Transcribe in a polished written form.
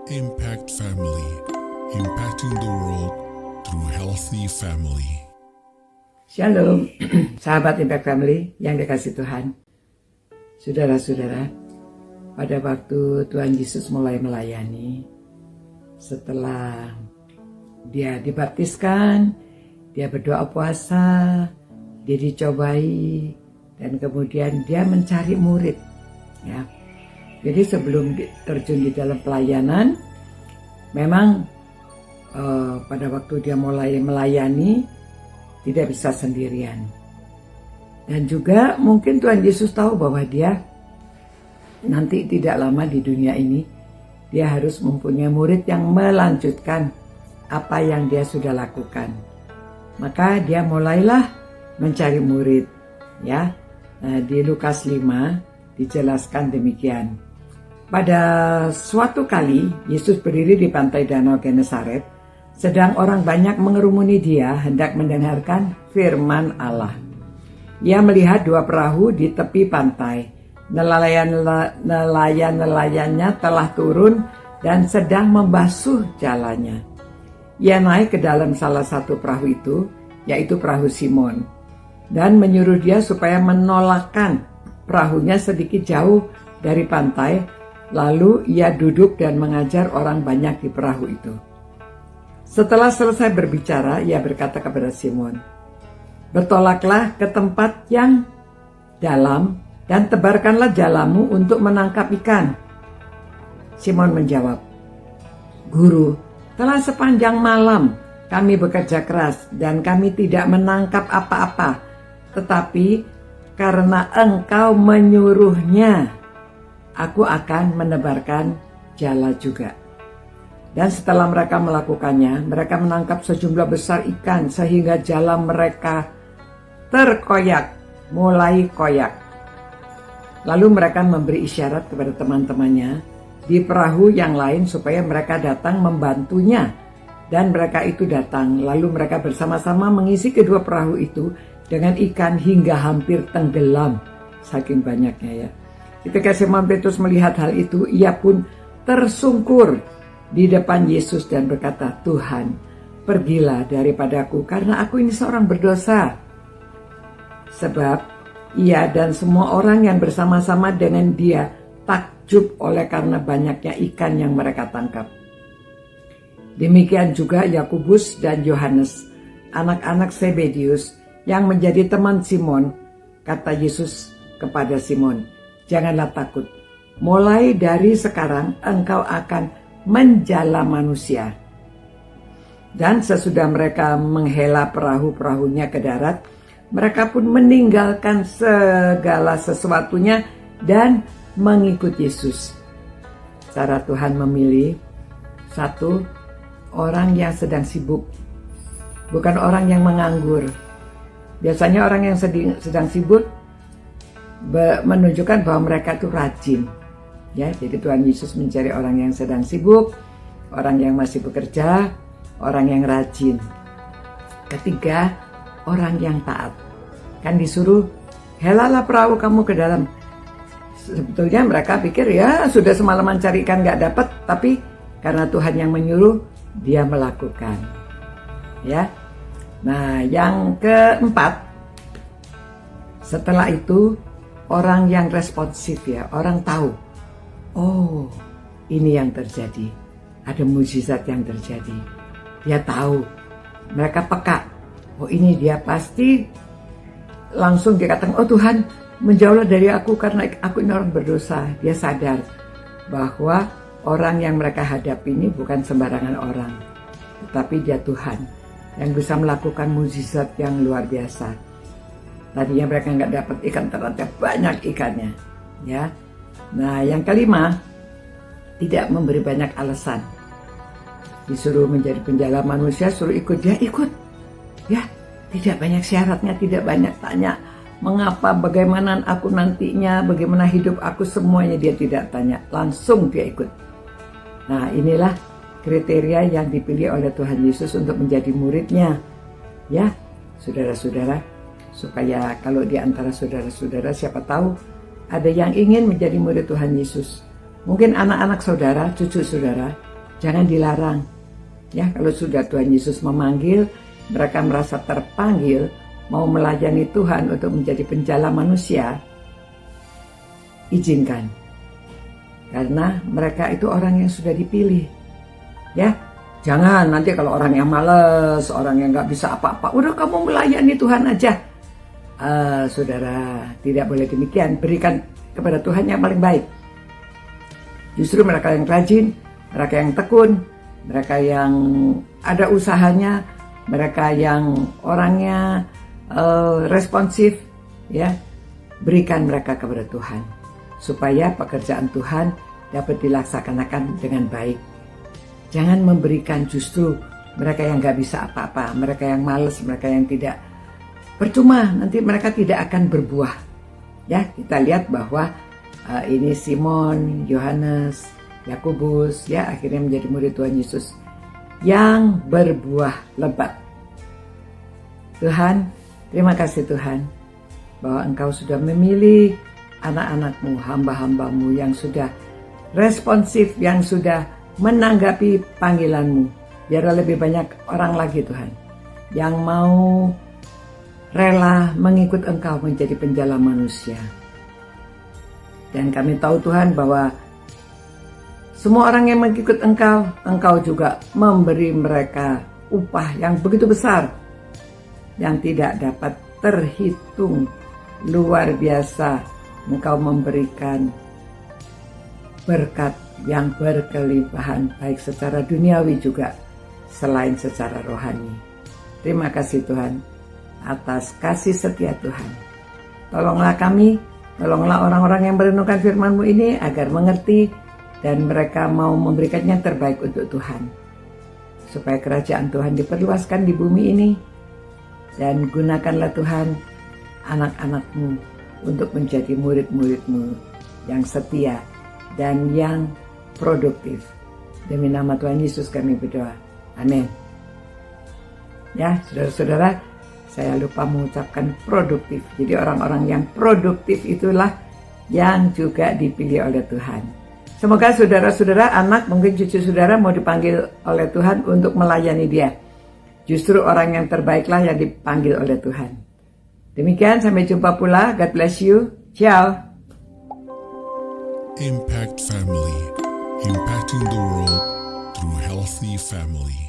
Impact Family, impacting the world through healthy family. Shalom, sahabat Impact Family yang dikasih Tuhan. Saudara-saudara, pada waktu Tuhan Yesus mulai melayani, setelah dia dibaptiskan, dia berdoa puasa, dia dicobai, dan kemudian dia mencari murid. Ya. Jadi sebelum terjun di dalam pelayanan, memang pada waktu dia mulai melayani, tidak bisa sendirian. Dan juga mungkin Tuhan Yesus tahu bahwa dia nanti tidak lama di dunia ini, dia harus mempunyai murid yang melanjutkan apa yang dia sudah lakukan. Maka dia mulailah mencari murid. Ya, nah, di Lukas 5 dijelaskan demikian. Pada suatu kali, Yesus berdiri di pantai Danau Genesaret, sedang orang banyak mengerumuni dia hendak mendengarkan firman Allah. Ia melihat dua perahu di tepi pantai. Nelayan-nelayannya telah turun dan sedang membasuh jalannya. Ia naik ke dalam salah satu perahu itu, yaitu perahu Simon, dan menyuruh dia supaya menolakkan perahunya sedikit jauh dari pantai. Lalu ia duduk dan mengajar orang banyak di perahu itu. Setelah selesai berbicara, ia berkata kepada Simon, "Bertolaklah ke tempat yang dalam dan tebarkanlah jalamu untuk menangkap ikan." Simon menjawab, "Guru, telah sepanjang malam kami bekerja keras dan kami tidak menangkap apa-apa. Tetapi karena engkau menyuruhnya, aku akan menebarkan jala juga." Dan setelah mereka melakukannya, mereka menangkap sejumlah besar ikan sehingga jala mereka terkoyak, mulai koyak. Lalu mereka memberi isyarat kepada teman-temannya di perahu yang lain supaya mereka datang membantunya. Dan mereka itu datang, lalu mereka bersama-sama mengisi kedua perahu itu dengan ikan hingga hampir tenggelam, saking banyaknya ya. Ketika Simon Petrus melihat hal itu, ia pun tersungkur di depan Yesus dan berkata, "Tuhan, pergilah daripadaku karena aku ini seorang berdosa." Sebab ia dan semua orang yang bersama-sama dengan dia takjub oleh karena banyaknya ikan yang mereka tangkap. Demikian juga Yakobus dan Yohanes, anak-anak Zebedius yang menjadi teman Simon. Kata Yesus kepada Simon, "Janganlah takut, mulai dari sekarang engkau akan menjala manusia." Dan sesudah mereka menghela perahu-perahunya ke darat, mereka pun meninggalkan segala sesuatunya dan mengikut Yesus. Cara Tuhan memilih satu orang yang sedang sibuk, bukan orang yang menganggur. Biasanya orang yang sedang sibuk menunjukkan bahwa mereka itu rajin. Ya, jadi Tuhan Yesus mencari orang yang sedang sibuk, orang yang masih bekerja, orang yang rajin. Ketiga, orang yang taat. Kan disuruh, "Helalah perahu kamu ke dalam." Sebetulnya mereka pikir ya sudah semalaman cari ikan gak dapat, tapi karena Tuhan yang menyuruh, dia melakukan. Ya. Nah, yang keempat, setelah itu orang yang responsif ya, orang tahu, oh ini yang terjadi, ada mukjizat yang terjadi. Dia tahu, mereka peka, oh ini dia pasti langsung dikatakan, "Oh Tuhan, menjauhlah dari aku karena aku ini orang berdosa." Dia sadar bahwa orang yang mereka hadapi ini bukan sembarangan orang, tetapi dia Tuhan yang bisa melakukan mukjizat yang luar biasa. Tadinya mereka nggak dapat ikan, ternyata banyak ikannya. Ya. Nah, yang kelima, tidak memberi banyak alasan. Disuruh menjadi penjala manusia, suruh ikut, dia ikut. Ya, tidak banyak syaratnya, tidak banyak tanya mengapa, bagaimana aku nantinya, bagaimana hidup aku, semuanya dia tidak tanya, langsung dia ikut. Nah, inilah kriteria yang dipilih oleh Tuhan Yesus untuk menjadi muridnya. Ya, saudara-saudara, supaya kalau di antara saudara-saudara siapa tahu ada yang ingin menjadi murid Tuhan Yesus. Mungkin anak-anak saudara, cucu saudara Jangan dilarang. Ya, kalau sudah Tuhan Yesus memanggil, mereka merasa terpanggil mau melayani Tuhan untuk menjadi penjala manusia, izinkan. Karena mereka itu orang yang sudah dipilih. Ya, jangan nanti kalau orang yang malas, orang yang gak bisa apa-apa, udah kamu melayani Tuhan aja. Saudara, tidak boleh demikian. Berikan kepada Tuhan yang paling baik. Justru mereka yang rajin, mereka yang tekun, mereka yang ada usahanya, mereka yang orangnya responsif, ya, berikan mereka kepada Tuhan supaya pekerjaan Tuhan dapat dilaksanakan dengan baik. Jangan memberikan justru mereka yang gak bisa apa-apa, mereka yang malas, mereka yang tidak. Percuma, nanti mereka tidak akan berbuah. Ya, kita lihat bahwa ini Simon, Yohanes, Yakobus, ya, akhirnya menjadi murid Tuhan Yesus yang berbuah lebat. Tuhan, terima kasih Tuhan bahwa Engkau sudah memilih anak-anak-Mu, hamba-hamba-Mu yang sudah responsif, yang sudah menanggapi panggilan-Mu. Biar lebih banyak orang lagi Tuhan yang mau rela mengikut Engkau menjadi penjala manusia. Dan kami tahu Tuhan bahwa semua orang yang mengikut Engkau, Engkau juga memberi mereka upah yang begitu besar, yang tidak dapat terhitung. Luar biasa, Engkau memberikan berkat yang berkelimpahan, baik secara duniawi juga, selain secara rohani. Terima kasih Tuhan atas kasih setia Tuhan. Tolonglah kami, tolonglah orang-orang yang merenungkan firman-Mu ini agar mengerti dan mereka mau memberikan yang terbaik untuk Tuhan. Supaya kerajaan Tuhan diperluaskan di bumi ini. Dan gunakanlah Tuhan anak-anak-Mu untuk menjadi murid-murid-Mu yang setia dan yang produktif. Demi nama Tuhan Yesus kami berdoa. Amin. Ya, saudara-saudara, saya lupa mengucapkan produktif. Jadi orang-orang yang produktif itulah yang juga dipilih oleh Tuhan. Semoga saudara-saudara, anak, mungkin cucu saudara mau dipanggil oleh Tuhan untuk melayani Dia. Justru orang yang terbaiklah yang dipanggil oleh Tuhan. Demikian, sampai jumpa pula. God bless you. Ciao. Impact Family, impacting the world through healthy family.